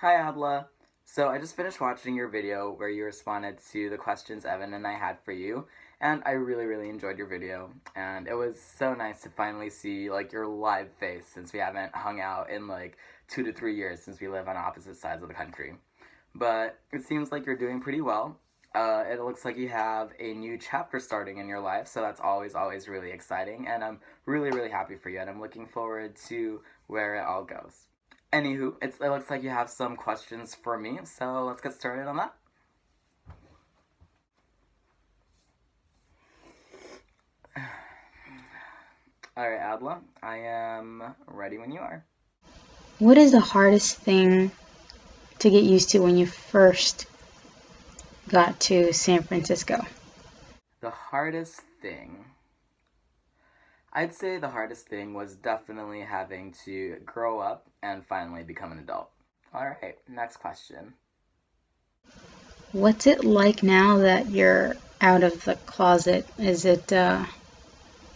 Hi Adla. So I just finished watching your video where you responded to the questions Evan and I had for you, and I really enjoyed your video. And it was so nice to finally see like your live face since we haven't hung out in like 2 to 3 years since we live on opposite sides of the country. But it seems like you're doing pretty well. It looks like you have a new chapter starting in your life, so that's always really exciting, and I'm really happy for you, and I'm looking forward to where it all goes. Anywho, it looks like you have some questions for me, so let's get started on that. Alright, Adla, I am ready when you are. What is the hardest thing to get used to when you first got to San Francisco? The hardest thing. I'd say the hardest thing was definitely having to grow up and finally become an adult. Alright, next question. What's it like now that you're out of the closet?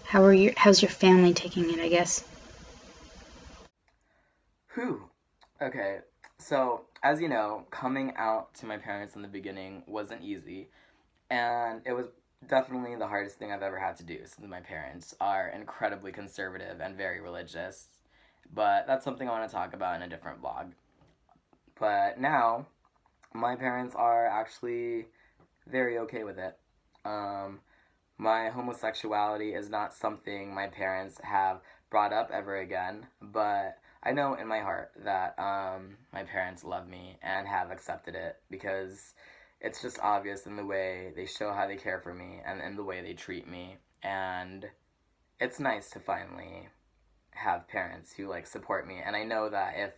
How's your family taking it, I guess? Whew. Okay, so as you know, coming out to my parents in the beginning wasn't easy, and it was definitely the hardest thing I've ever had to do since my parents are incredibly conservative and very religious. But that's something I want to talk about in a different vlog. But now, my parents are actually very okay with it. Um, my homosexuality is not something my parents have brought up ever again, but I know in my heart that my parents love me and have accepted it because it's just obvious in the way they show how they care for me and in the way they treat me. And it's nice to finally have parents who like support me. And I know that if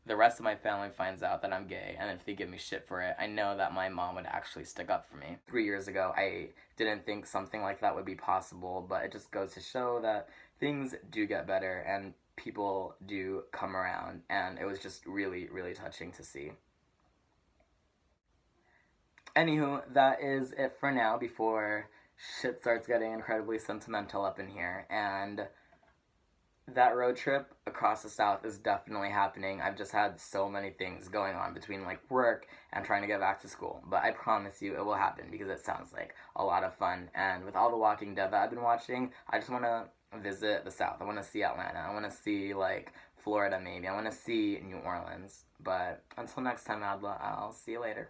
the rest of my family finds out that I'm gay and if they give me shit for it, I know that my mom would actually stick up for me. 3 years ago, I didn't think something like that would be possible, but it just goes to show that things do get better and people do come around, and it was just really touching to see. Anywho, that is it for now before shit starts getting incredibly sentimental up in here, and that road trip across the South is definitely happening. I've just had so many things going on between like work and trying to get back to school. But I promise you it will happen because it sounds like a lot of fun. And with all the Walking Dead that I've been watching, I just want to visit the South. I want to see Atlanta. I want to see like Florida maybe. I want to see New Orleans. But until next time, Adla, I'll see you later.